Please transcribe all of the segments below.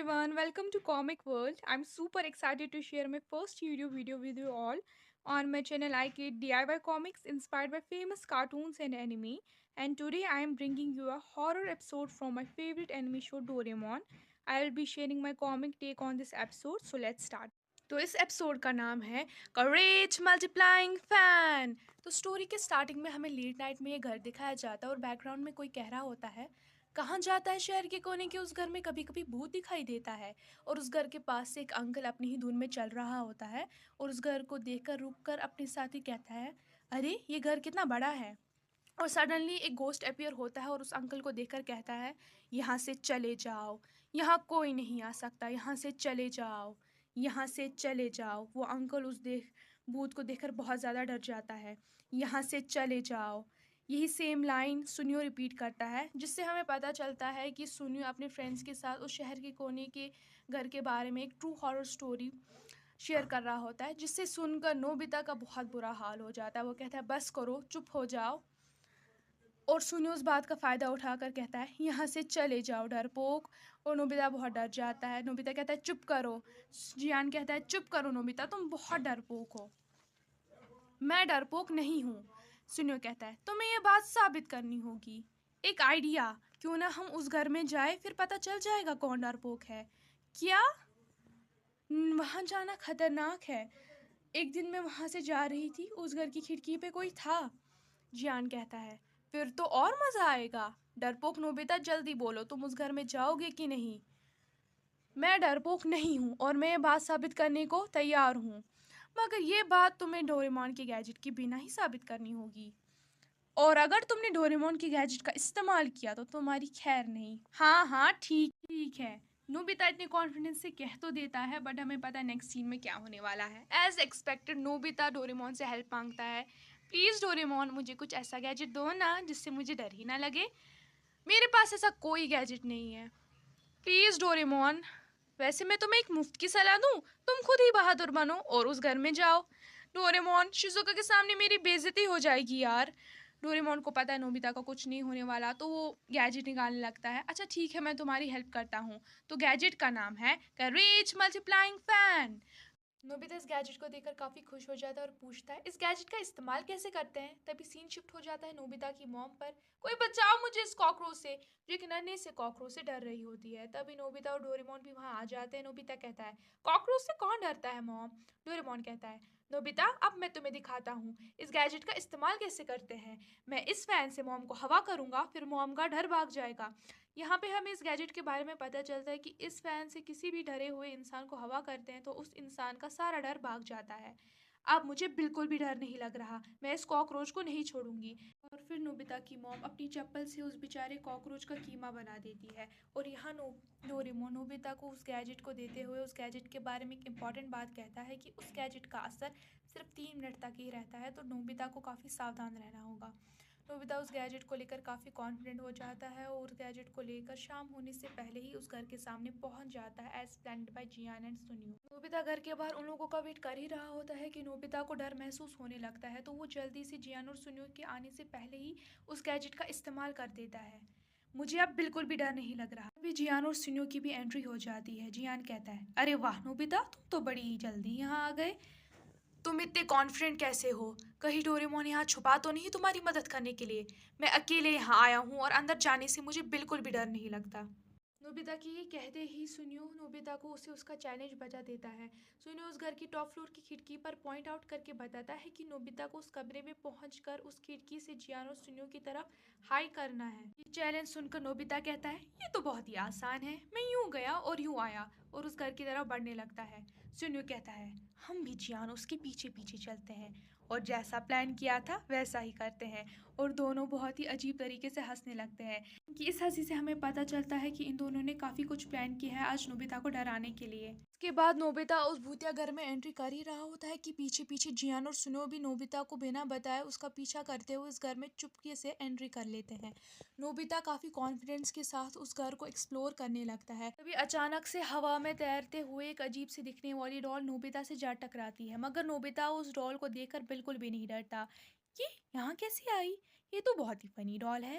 everyone, welcome to Comic World. I'm super excited to share my first video with you all. On my channel, I create DIY comics inspired by famous cartoons and anime. And today I am bringing you a horror episode from my favorite anime show Doraemon. I will be sharing my comic take on this episode, so let's start. तो इस episode का नाम है करेज multiplying fan. तो story के starting में हमें late night में ये घर दिखाया जाता है और बैकग्राउंड में कोई कह रहा होता है, कहाँ जाता है शहर के कोने के उस घर में कभी कभी भूत दिखाई देता है। और उस घर के पास से एक अंकल अपनी ही धुन में चल रहा होता है और उस घर को देखकर रुककर अपने साथ ही कहता है, अरे ये घर कितना बड़ा है। और सडनली एक गोस्ट अपीयर होता है और उस अंकल को देखकर कहता है, यहाँ से चले जाओ, यहाँ कोई नहीं आ सकता, यहाँ से चले जाओ, यहाँ से चले जाओ। वो अंकल उस भूत को देखकर बहुत ज़्यादा डर जाता है। यहाँ से चले जाओ। यही सेम लाइन सुनियो रिपीट करता है, जिससे हमें पता चलता है कि सुनियो अपने फ्रेंड्स के साथ उस शहर के कोने के घर के बारे में एक ट्रू हॉरर स्टोरी शेयर कर रहा होता है, जिससे सुनकर नोबिता का बहुत बुरा हाल हो जाता है। वो कहता है, बस करो, चुप हो जाओ। और सुनियो उस बात का फ़ायदा उठाकर कहता है, यहाँ से चले जाओ डरपोक। और नोबिता बहुत डर जाता है। नोबिता कहता है, चुप करो। जियान कहता है, चुप करो नोबिता, तुम बहुत डरपोक हो। मैं डरपोक नहीं हूँ। सुनियो कहता है, तुम्हें ये बात साबित करनी होगी। एक आइडिया, क्यों ना हम उस घर में जाए, फिर पता चल जाएगा कौन डरपोक है। क्या? वहाँ जाना खतरनाक है। एक दिन मैं वहाँ से जा रही थी, उस घर की खिड़की पे कोई था। जियान कहता है, फिर तो और मज़ा आएगा। डरपोक नोबिता, जल्दी बोलो, तुम उस घर में जाओगे कि नहीं। मैं डरपोक नहीं हूँ और मैं ये बात साबित करने को तैयार हूँ, मगर ये बात तुम्हें डोरेमोन के गैजेट के बिना ही साबित करनी होगी। और अगर तुमने डोरेमोन के गैजेट का इस्तेमाल किया तो तुम्हारी खैर नहीं। हाँ हाँ, ठीक ठीक है। नोबिता इतने कॉन्फिडेंस से कह तो देता है, बट हमें पता है नेक्स्ट सीन में क्या होने वाला है। एज एक्सपेक्टेड नोबिता डोरेमोन से हेल्प मांगता है। प्लीज़ डोरेमोन, मुझे कुछ ऐसा गैजेट दो ना जिससे मुझे डर ही ना लगे। मेरे पास ऐसा कोई गैजेट नहीं है। प्लीज़ डोरेमोन, वैसे मैं तुम्हें एक मुफ्त की सलाह दूं, तुम खुद ही बहादुर बनो और उस घर में जाओ। डोरेमोन, शिजुका के सामने मेरी बेइज्जती हो जाएगी यार। डोरेमोन को पता है नोबिता को कुछ नहीं होने वाला, तो वो गैजेट निकालने लगता है। अच्छा ठीक है, मैं तुम्हारी हेल्प करता हूँ। तो गैजेट का नाम है करेज मल्टीप्लाइंग फैन। नोबिता इस गैजेट को देखकर काफ़ी खुश हो जाता है और पूछता है, इस गैजेट का इस्तेमाल कैसे करते हैं। तभी सीन शिफ्ट हो जाता है नोबिता की मॉम पर। कोई बचाओ मुझे इस कॉकरोच से, जो एक नन्हे से कॉकरोच से डर रही होती है। तभी नोबिता और डोरेमोन भी वहाँ आ जाते हैं। नोबिता कहता है, कॉकरोच से कौन डरता है मॉम। डोरेमोन कहता है, नोबिता अब मैं तुम्हें दिखाता हूँ इस गैजेट का इस्तेमाल कैसे करते हैं। मैं इस फैन से मॉम को हवा करूँगा, फिर मॉम का डर भाग जाएगा। यहाँ पे हमें इस गैजेट के बारे में पता चलता है कि इस फैन से किसी भी डरे हुए इंसान को हवा करते हैं तो उस इंसान का सारा डर भाग जाता है। अब मुझे बिल्कुल भी डर नहीं लग रहा, मैं इस कॉकरोच को नहीं छोड़ूंगी। और फिर नोबिता की मॉम अपनी चप्पल से उस बेचारे कॉकरोच का कीमा बना देती है। और यहाँ डोरेमोन नोबिता को उस गैजेट को देते हुए उस गैजेट के बारे में एक इम्पॉर्टेंट बात कहता है कि उस गैजेट का असर सिर्फ 3 मिनट तक ही रहता है, तो नोबिता को काफ़ी सावधान रहना होगा। नोबिता उस गैजेट को लेकर काफ़ी कॉन्फिडेंट हो जाता है और उस गैजेट को लेकर शाम होने से पहले ही उस घर के सामने पहुंच जाता है, as planned by Gian and Suneo. Nobita घर के बाहर उन लोगों का वेट कर ही रहा होता है कि नोबिता को डर महसूस होने लगता है, तो वो जल्दी से जियान और सुनियो के आने से पहले ही उस गैजेट का इस्तेमाल कर देता है। मुझे अब बिल्कुल भी डर नहीं लग रहा। अभी जियान और सुनियो की भी एंट्री हो जाती है। जियान कहता है, अरे वाह नोबिता, तुम तो बड़ी ही जल्दी यहाँ आ गए। तुम इतने कॉन्फिडेंट कैसे हो? कहीं डोरेमोन यहाँ छुपा तो नहीं तुम्हारी मदद करने के लिए? मैं अकेले यहाँ आया हूँ और अंदर जाने से मुझे बिल्कुल भी डर नहीं लगता। नोबिता की ये कहते ही सुनियो नोबिता को उसे उसका चैलेंज बता देता है। सुनियो उस घर की टॉप फ्लोर की खिड़की पर पॉइंट आउट करके बताता है कि नोबिता को उस कमरे में पहुंचकर उस खिड़की से जियान और सुनियो की तरफ हाई करना है। ये चैलेंज सुनकर नोबिता कहता है, ये तो बहुत ही आसान है, मैं यूं गया और यूं आया, और उस घर की तरफ बढ़ने लगता है। सुनियो कहता है, हम भी जियान उसके पीछे पीछे चलते हैं और जैसा प्लान किया था वैसा ही करते हैं। और दोनों बहुत ही अजीब तरीके से हंसने लगते हैं कि इस हंसी से हमें पता चलता है कि इन दोनों ने काफ़ी कुछ प्लान किया है आज नोबिता को डराने के लिए। इसके बाद नोबिता उस भूतिया घर में एंट्री कर ही रहा होता है कि पीछे पीछे जियान और सुनो भी नोबिता को बिना बताए उसका पीछा करते हुए इस घर में चुपके से एंट्री कर लेते हैं। नोबिता काफ़ी कॉन्फिडेंस के साथ उस घर को एक्सप्लोर करने लगता है। तभी अचानक से हवा में तैरते हुए एक अजीब सी दिखने वाली डॉल नोबिता से जा टकराती है, मगर नोबिता उस डॉल को देखकर बिल्कुल भी नहीं डरता। ये यहाँ कैसे आई? ये तो बहुत ही फनी डॉल है।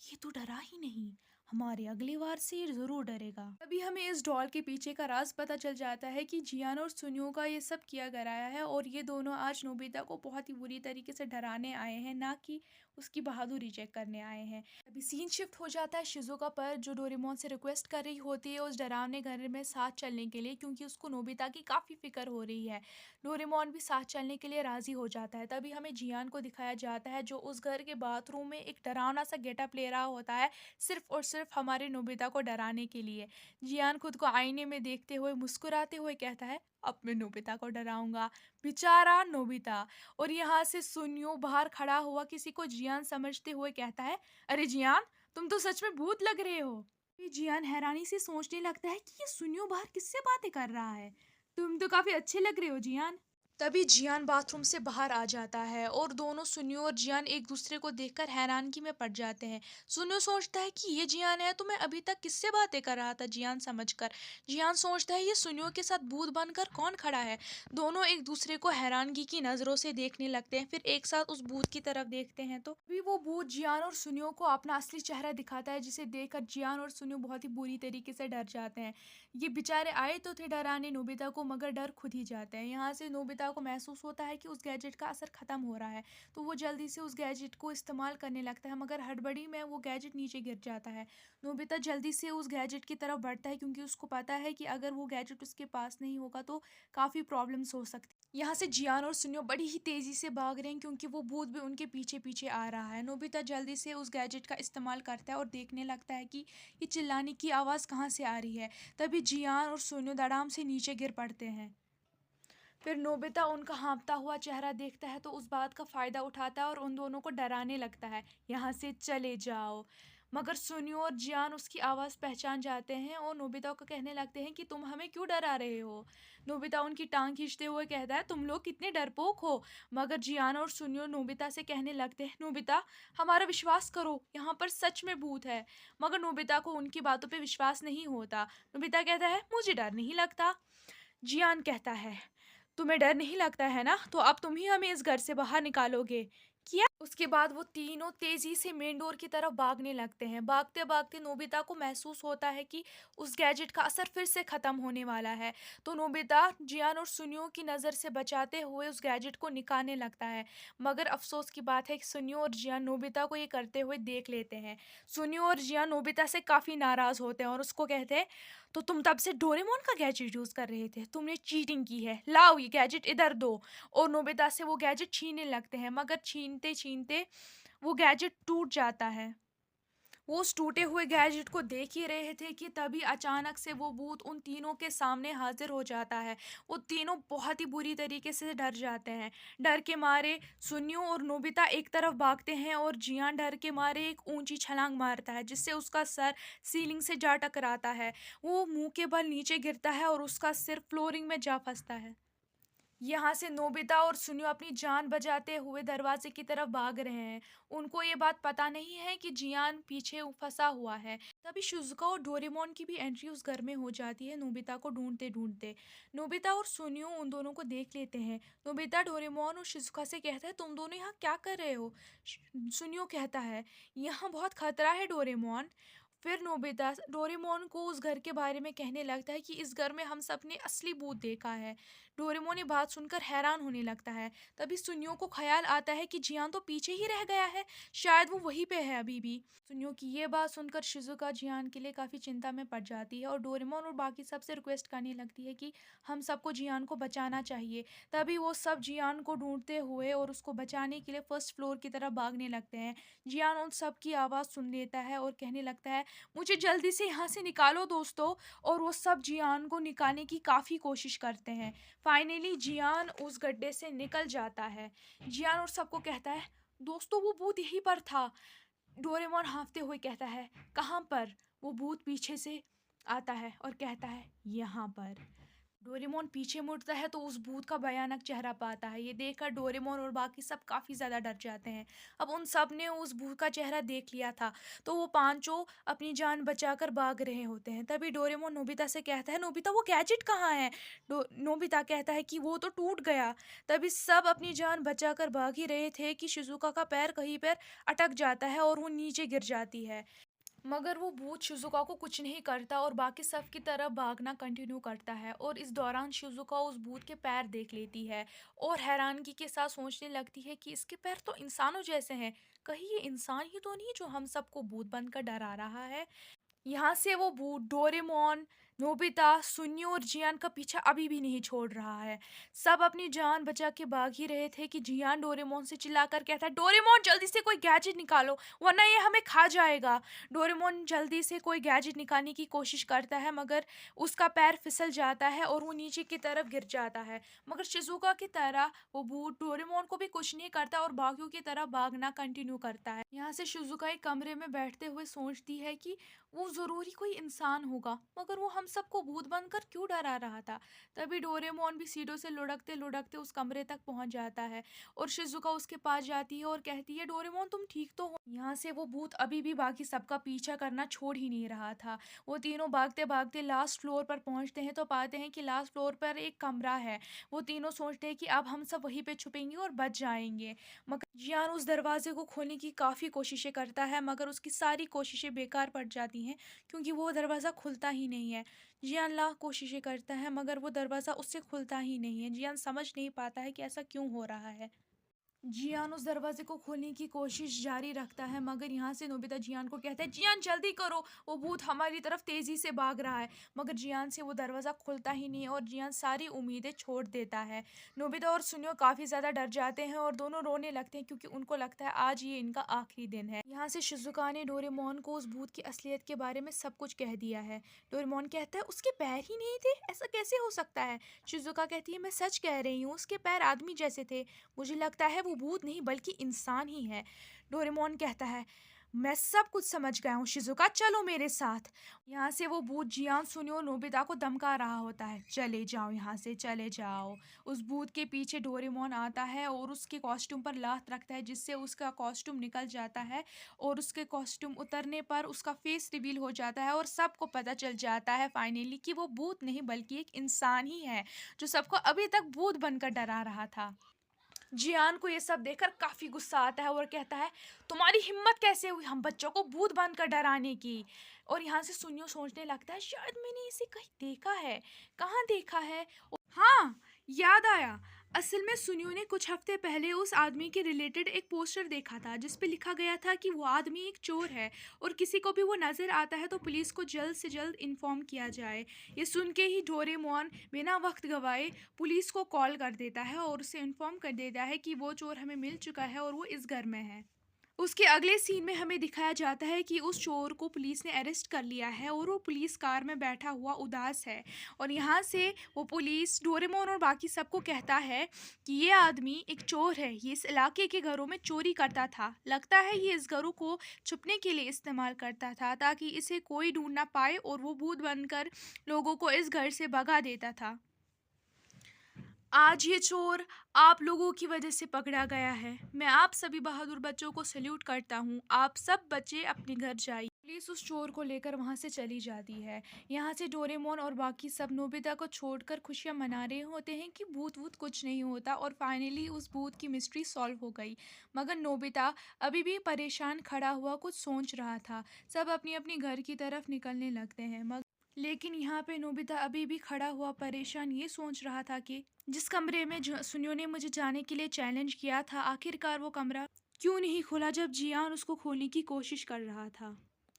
ये तो डरा ही नहीं, हमारे अगली बार से ज़रूर डरेगा। तभी हमें इस डॉल के पीछे का राज पता चल जाता है कि जियान और सुनियो का ये सब किया कराया है और ये दोनों आज नोबिता को बहुत ही बुरी तरीके से डराने आए हैं, ना कि उसकी बहादुरी चेक करने आए हैं। अभी सीन शिफ्ट हो जाता है शिजुका पर, जो डोरेमोन से रिक्वेस्ट कर रही होती है उस डरावने घर में साथ चलने के लिए, क्योंकि उसको नोबिता की काफ़ी फिक्र हो रही है। डोरेमोन भी साथ चलने के लिए राज़ी हो जाता है। तभी हमें जियान को दिखाया जाता है, जो उस घर के बाथरूम में एक डरावना सा गेटअप ले रहा होता है, सिर्फ और सिर्फ हमारे नोबिता को डराने के लिए। जियान खुद को आईने में देखते हुए मुस्कुराते हुए कहता है, अब मैं नोबिता को डराऊंगा, बेचारा नोबिता। और यहाँ से सुनियो बाहर खड़ा हुआ किसी को जियान समझते हुए कहता है, अरे जियान, तुम तो सच में भूत लग रहे हो। ये जियान हैरानी से सोचने लगता है कि ये सुनियो बाहर किससे बातें कर रहा है। तुम तो काफी अच्छे लग रहे हो जियान। तभी जियान बाथरूम से बाहर आ जाता है और दोनों सुनियो और जियान एक दूसरे को देखकर हैरानगी में पड़ जाते हैं। सुनियो सोचता है कि ये जियान है, तो मैं अभी तक किससे बातें कर रहा था जियान समझकर। जियान सोचता है ये सुनियो के साथ भूत बनकर कौन खड़ा है। दोनों एक दूसरे को हैरानगी की नज़रों से देखने लगते हैं, फिर एक साथ उस भूत की तरफ देखते हैं तो भी वो भूत जियान और सुनियो को अपना असली चेहरा दिखाता है, जिसे देखकर जियान और सुनियो बहुत ही बुरी तरीके से डर जाते हैं। ये बेचारे आए तो थे डराने नोबिता को, मगर डर खुद ही जाते हैं। यहाँ से नोबिता को महसूस होता है कि उस गैजेट का असर ख़त्म हो रहा है, तो वो जल्दी से उस गैजेट को इस्तेमाल करने लगता है, मगर हड़बड़ी में वो गैजेट नीचे गिर जाता है। नोबिता जल्दी से उस गैजेट की तरफ बढ़ता है, क्योंकि उसको पता है कि अगर वो गैजेट उसके पास नहीं होगा तो काफ़ी प्रॉब्लम्स हो सकती। यहाँ से जियान और सुनियो बड़ी ही तेज़ी से भाग रहे हैं, क्योंकि वो भूत भी उनके पीछे पीछे आ रहा है। नोबिता जल्दी से उस गैजेट का इस्तेमाल करता है और देखने लगता है कि ये चिल्लाने की आवाज़ कहाँ से आ रही है। तभी जियान और सुनियो धड़ाम से नीचे गिर पड़ते हैं। फिर नोबिता उनका हाँफता हुआ चेहरा देखता है तो उस बात का फ़ायदा उठाता है और उन दोनों को डराने लगता है, यहाँ से चले जाओ। मगर सुनियो और जियान उसकी आवाज़ पहचान जाते हैं और नोबिता को कहने लगते हैं कि तुम हमें क्यों डरा रहे हो। नोबिता उनकी टांग खींचते हुए कहता है, तुम लोग कितने डरपोक हो। मगर जियान और सुनियो नोबिता से कहने लगते हैं, नोबिता, हमारा विश्वास करो, यहाँ पर सच में भूत है। मगर नोबिता को उनकी बातों पर विश्वास नहीं होता। नोबिता कहता है, मुझे डर नहीं लगता। जियान कहता है, तुम्हें डर नहीं लगता है ना, तो अब तुम ही हमें इस घर से बाहर निकालोगे, किया। उसके बाद वो तीनों तेजी से मेन डोर की तरफ भागने लगते हैं। भागते भागते नोबिता को महसूस होता है कि उस गैजेट का असर फिर से खत्म होने वाला है, तो नोबिता जियान और सुनियो की नज़र से बचाते हुए उस गैजेट को निकालने लगता है। मगर अफसोस की बात है कि सुनियो और जियान नोबिता को ये करते हुए देख लेते हैं। सुनियो और जियान नोबिता से काफ़ी नाराज़ होते हैं और उसको कहते हैं, तो तुम तब से डोरेमोन का गैजेट यूज़ कर रहे थे, तुमने चीटिंग की है, लाओ ये गैजेट इधर दो। और नोबिता से वो गैजेट छीनने लगते हैं, मगर छीनते छीनते वो गैजेट टूट जाता है। वो उस टूटे हुए गैजेट को देख ही रहे थे कि तभी अचानक से वो भूत उन तीनों के सामने हाजिर हो जाता है। वो तीनों बहुत ही बुरी तरीके से डर जाते हैं। डर के मारे सुनियो और नोबिता एक तरफ भागते हैं और जियान डर के मारे एक ऊंची छलांग मारता है, जिससे उसका सर सीलिंग से जा टकराता है। वो मुंह के बल नीचे गिरता है और उसका सिर फ्लोरिंग में जा फंसता है। यहाँ से नोबिता और सुनियो अपनी जान बचाते हुए दरवाजे की तरफ भाग रहे हैं। उनको ये बात पता नहीं है कि जियान पीछे फंसा हुआ है। तभी शिजुका और डोरेमोन की भी एंट्री उस घर में हो जाती है, नोबिता को ढूंढते ढूंढते। नोबिता और सुनियो उन दोनों को देख लेते हैं। नोबिता डोरेमोन और शिजुका से कहता है, तुम दोनों यहाँ क्या कर रहे हो। सुनियो कहता है, यहाँ बहुत खतरा है डोरेमोन। फिर नोबिता डोरेमोन को उस घर के बारे में कहने लगता है कि इस घर में हम सब ने असली भूत देखा है। डोरेमोन ये बात सुनकर हैरान होने लगता है। तभी सुनियो को ख्याल आता है कि जियान तो पीछे ही रह गया है, शायद वो वहीं पे है अभी भी। सुनियो की ये बात सुनकर शिजुका जियान के लिए काफ़ी चिंता में पड़ जाती है और डोरेमोन और बाकी सबसे रिक्वेस्ट करने लगती है कि हम सबको जियान को बचाना चाहिए। तभी वो सब जियान को ढूंढते हुए और उसको बचाने के लिए फर्स्ट फ्लोर की तरफ भागने लगते हैं। जियान उन सब की आवाज़ सुन लेता है और कहने लगता है, मुझे जल्दी से यहाँ से निकालो दोस्तों। और वो सब जियान को निकालने की काफ़ी कोशिश करते हैं। फाइनली जियान उस गड्ढे से निकल जाता है। जियान और सबको कहता है, दोस्तों वो भूत यहीं पर था। डोरेमोन हाँफते हुए कहता है, कहाँ पर। वो भूत पीछे से आता है और कहता है, यहाँ पर। डोरेमोन पीछे मुड़ता है तो उस भूत का भयानक चेहरा पाता है। ये देखकर डोरेमोन और बाकी सब काफ़ी ज़्यादा डर जाते हैं। अब उन सब ने उस भूत का चेहरा देख लिया था, तो वो पांचों अपनी जान बचाकर भाग रहे होते हैं। तभी डोरेमोन नोबिता से कहता है, नोबिता वो गैजेट कहाँ है। नोबिता कहता है कि वो तो टूट गया। तभी सब अपनी जान बचाकर भाग ही रहे थे कि शिजुका का पैर कहीं पर अटक जाता है और वो नीचे गिर जाती है। मगर वो भूत शिज़ुका को कुछ नहीं करता और बाकी सब की तरफ भागना कंटिन्यू करता है और इस दौरान शिज़ुका उस भूत के पैर देख लेती है और हैरानगी के साथ सोचने लगती है कि इसके पैर तो इंसानों जैसे हैं। कहीं ये इंसान ही तो नहीं जो हम सबको भूत बनकर डरा रहा है। यहाँ से वो भूत डोरेमोन, नोबिता, सुनियो और जियान का पीछा अभी भी नहीं छोड़ रहा है। सब अपनी जान बचा के भाग ही रहे थे कि जियान डोरेमोन से चिल्लाकर कहता है, डोरेमोन जल्दी से कोई गैजेट निकालो वरना ये हमें खा जाएगा। डोरेमोन जल्दी से कोई गैजेट निकालने की कोशिश करता है मगर उसका पैर फिसल जाता है और वो नीचे की तरफ गिर जाता है। मगर शिजुका की तरह वो भूत डोरेमोन को भी कुछ नहीं करता और बाकियों की तरह भागना कंटिन्यू करता है। यहाँ से शिजुका एक कमरे में बैठते हुए सोचती है कि वो ज़रूरी कोई इंसान होगा मगर वो हम सबको भूत बनकर क्यों डरा रहा था। तभी डोरेमोन भी सीढ़ियों से लुढ़कते लुढ़कते उस कमरे तक पहुंच जाता है और शिजुका उसके पास जाती है और कहती है, डोरेमोन तुम ठीक तो हो। यहाँ से वो भूत अभी भी बाकी सबका पीछा करना छोड़ ही नहीं रहा था। वो तीनों भागते भागते लास्ट फ्लोर पर पहुंचते हैं तो पाते हैं कि लास्ट फ्लोर पर एक कमरा है। वो तीनों सोचते हैं कि अब हम सब वहीं पे छुपेंगे और बच जाएंगे। मगर जियान उस दरवाजे को खोलने की काफ़ी कोशिशें करता है मगर उसकी सारी कोशिशें बेकार पड़ जाती हैं क्योंकि वो दरवाज़ा खुलता ही नहीं है। जियान लाख कोशिशें करता है मगर वो दरवाज़ा उससे खुलता ही नहीं है। जियान समझ नहीं पाता है कि ऐसा क्यों हो रहा है। जियान उस दरवाजे को खोलने की कोशिश जारी रखता है मगर यहाँ से नोबिता जियान को कहता है, जियान जल्दी करो, वो भूत हमारी तरफ तेजी से भाग रहा है। मगर जियान से वो दरवाज़ा खुलता ही नहीं है और जियान सारी उम्मीदें छोड़ देता है। नोबिता और सुनियो काफ़ी ज़्यादा डर जाते हैं और दोनों रोने लगते हैं क्योंकि उनको लगता है आज ये इनका आखिरी दिन है। यहाँ से शिजुका ने डोरेमोन को उस भूत की असलियत के बारे में सब कुछ कह दिया है। डोरेमोन कहता है, उसके पैर ही नहीं थे, ऐसा कैसे हो सकता है। शिजुका कहती है, मैं सच कह रही हूँ, उसके पैर आदमी जैसे थे। मुझे लगता है वो भूत नहीं बल्कि इंसान ही है। डोरेमोन कहता है, मैं सब कुछ समझ गया हूँ शिजुका, चलो मेरे साथ। यहाँ से वो भूत जियान, सुनियो और नोबिता को धमका रहा होता है, चले जाओ यहाँ से, चले जाओ। उस भूत के पीछे डोरेमोन आता है और उसके कॉस्ट्यूम पर लात रखता है जिससे उसका कॉस्ट्यूम निकल जाता है और उसके कॉस्ट्यूम उतरने पर उसका फेस रिवील हो जाता है और सबको पता चल जाता है फाइनली कि वो भूत नहीं बल्कि एक इंसान ही है जो सबको अभी तक भूत बनकर डरा रहा था। जियान को ये सब देखकर काफी गुस्सा आता है और कहता है, तुम्हारी हिम्मत कैसे हुई हम बच्चों को भूत बनकर डराने की। और यहाँ से सुनियो सोचने लगता है, शायद मैंने इसे कहीं देखा है। कहाँ देखा है? हाँ, याद आया। असल में सुनियो ने कुछ हफ्ते पहले उस आदमी के रिलेटेड एक पोस्टर देखा था जिस पे लिखा गया था कि वो आदमी एक चोर है और किसी को भी वो नज़र आता है तो पुलिस को जल्द से जल्द इन्फॉर्म किया जाए। ये सुन के ही डोरेमोन बिना वक्त गवाए पुलिस को कॉल कर देता है और उसे इन्फॉर्म कर देता है कि वो चोर हमें मिल चुका है और वो इस घर में है। उसके अगले सीन में हमें दिखाया जाता है कि उस चोर को पुलिस ने अरेस्ट कर लिया है और वो पुलिस कार में बैठा हुआ उदास है। और यहाँ से वो पुलिस डोरेमोन और बाकी सबको कहता है कि ये आदमी एक चोर है, ये इस इलाके के घरों में चोरी करता था। लगता है ये इस घरों को छुपने के लिए इस्तेमाल करता था ताकि इसे कोई ढूंढ ना पाए और वो भूत बनकर लोगों को इस घर से भगा देता था। आज ये चोर आप लोगों की वजह से पकड़ा गया है। मैं आप सभी बहादुर बच्चों को सैल्यूट करता हूँ। आप सब बच्चे अपने घर जाइए। पुलिस उस चोर को लेकर वहाँ से चली जाती है। यहाँ से डोरेमोन और बाकी सब नोबिता को छोड़कर खुशियाँ मना रहे होते हैं कि भूत वूत कुछ नहीं होता और फाइनली उस भूत की मिस्ट्री सॉल्व हो गई। मगर नोबिता अभी भी परेशान खड़ा हुआ कुछ सोच रहा था। सब अपनी अपनी घर की तरफ निकलने लगते हैं मगर लेकिन यहाँ पे नोबिता अभी भी खड़ा हुआ परेशान ये सोच रहा था कि जिस कमरे में सुनियो ने मुझे जाने के लिए चैलेंज किया था, आखिरकार वो कमरा क्यों नहीं खुला जब जियान उसको खोलने की कोशिश कर रहा था।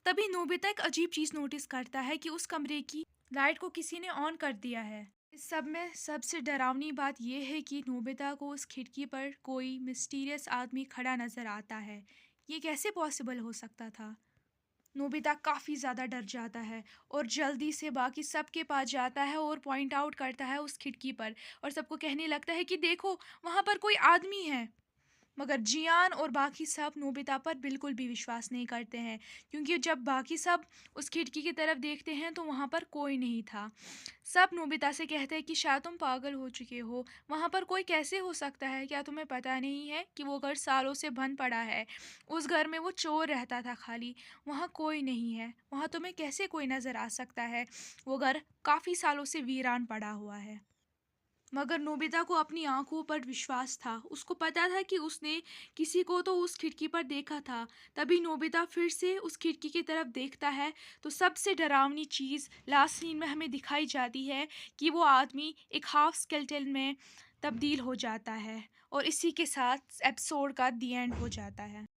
तभी नोबिता एक अजीब चीज नोटिस करता है कि उस कमरे की लाइट को किसी ने ऑन कर दिया है। इस सब में सबसे डरावनी बात यह है कि नोबिता को उस खिड़की पर कोई मिस्टीरियस आदमी खड़ा नजर आता है। ये कैसे पॉसिबल हो सकता था। नोबिता काफ़ी ज़्यादा डर जाता है और जल्दी से बाकी सबके पास जाता है और पॉइंट आउट करता है उस खिड़की पर और सबको कहने लगता है कि देखो वहाँ पर कोई आदमी है। मगर जियान और बाकी सब नोबिता पर बिल्कुल भी विश्वास नहीं करते हैं क्योंकि जब बाकी सब उस खिड़की की तरफ देखते हैं तो वहाँ पर कोई नहीं था। सब नोबिता से कहते हैं कि शायद तुम पागल हो चुके हो, वहाँ पर कोई कैसे हो सकता है, क्या तुम्हें पता नहीं है कि वो घर सालों से बंद पड़ा है। उस घर में वो चोर रहता था खाली, वहाँ कोई नहीं है, वहाँ तुम्हें कैसे कोई नज़र आ सकता है। वो घर काफ़ी सालों से वीरान पड़ा हुआ है। मगर नोबिता को अपनी आँखों पर विश्वास था। उसको पता था कि उसने किसी को तो उस खिड़की पर देखा था। तभी नोबिता फिर से उस खिड़की की तरफ देखता है, तो सबसे डरावनी चीज़ लास्ट सीन में हमें दिखाई जाती है कि वो आदमी एक हाफ स्केलेटन में तब्दील हो जाता है और इसी के साथ एपिसोड का दी एंड हो जाता है।